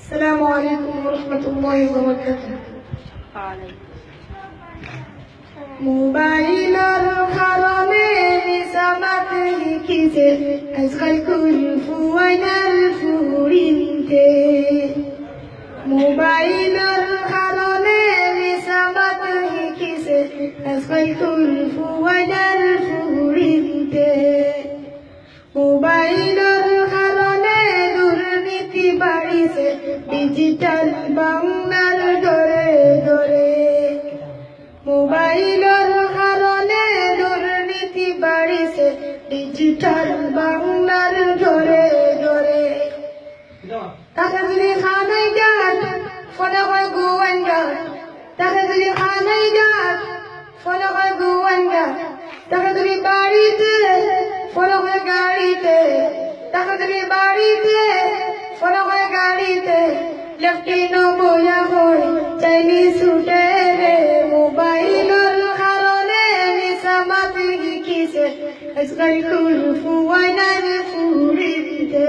السلام عليكم ورحمة الله وبركاته. মোবাইলের কারণে নিসামাত লিখিছে আজকাল কুলফুয়াইনার ফুরিনতে। মোবাইলের কারণে নিসামাত লিখিছে আজকাল কুলফুয়াইনার ফুরিনতে। মোবাইলের কারণে দুর্নীতি বাড়িছে ডিজিটাল বাংলার ঘরে ঘরে। মোবাইলের কারণে দুর্নীতি বাড়িছে ডিজিটাল বাংলার ঘরে ঘরে। তাকে যদি খানাই যান ফোনে হয় গোয়েন্দা, তাকে যদি খানাই যান ফোনে হয় গোয়েন্দা, তাকে যদি বাড়িতে ফোনে হয় গাড়িতে, তাকে যদি বাড়িতে ফোনে হয় গাড়িতে। লেফটিনো বয়া হয় চাইনি ছুটে রে। মোবাইলের কারণে নিসামাত লিখিছে আজকাল কুলফুয়াইনার ফুরিনতে।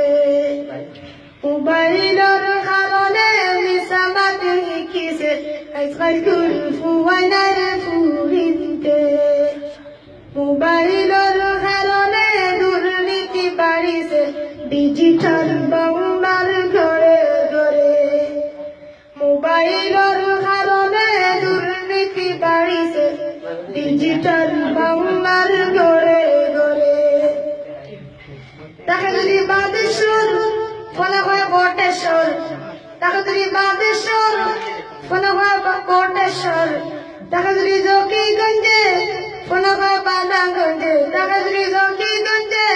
মোবাইলের কারণে নিসামাত লিখিছে আজকাল কুলফুয়াইনার ফুরিনতে। মোবাইলের কারণে দুর্নীতি বাড়িছে ডিজিটাল বাংলার ঘরে ঘরে। মোবাইলের কারণে দুর্নীতি বাড়িছে ডিজিটাল বাংলার ঘরে ঘরে। তাকে যদি বাদেশ্বর ফলে হয় বটেশ্বর, তাকে যদি বাদেশ্বর ফলে হয় বটেশ্বর, তাকে যদি জকিগঞ্জে ফলে হয় বালাগঞ্জে, তাকে যদি জকিগঞ্জে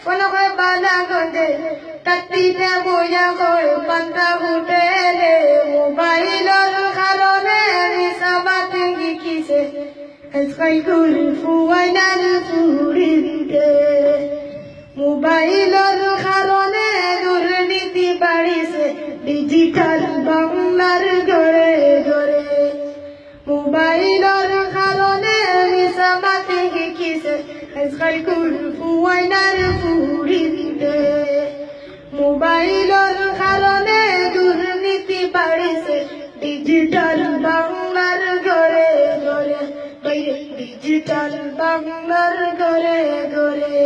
ফলে হয় বালাগঞ্জে। কাটিতে বইয়া হয় পান্তা হোটেলে। মোবাইলের কারণে নিসামাত লিখিছে আজকাল কুলফুয়াইনার ফুরিনতে। মোবাইলের কারণে দুর্নীতি বাড়িছে ডিজিটাল বাংলার ঘরে ঘরে। মোবাইলের কারণে নিসামাত লিখিছে আজকাল কুলফুয়াইনার ফুরিনতে। মোবাইলের কারণে দুর্নীতি বাড়িছে ডিজিটাল বাংলার ঘরে ঘরে। ডিজিটাল বাংলার ঘরে ঘরে।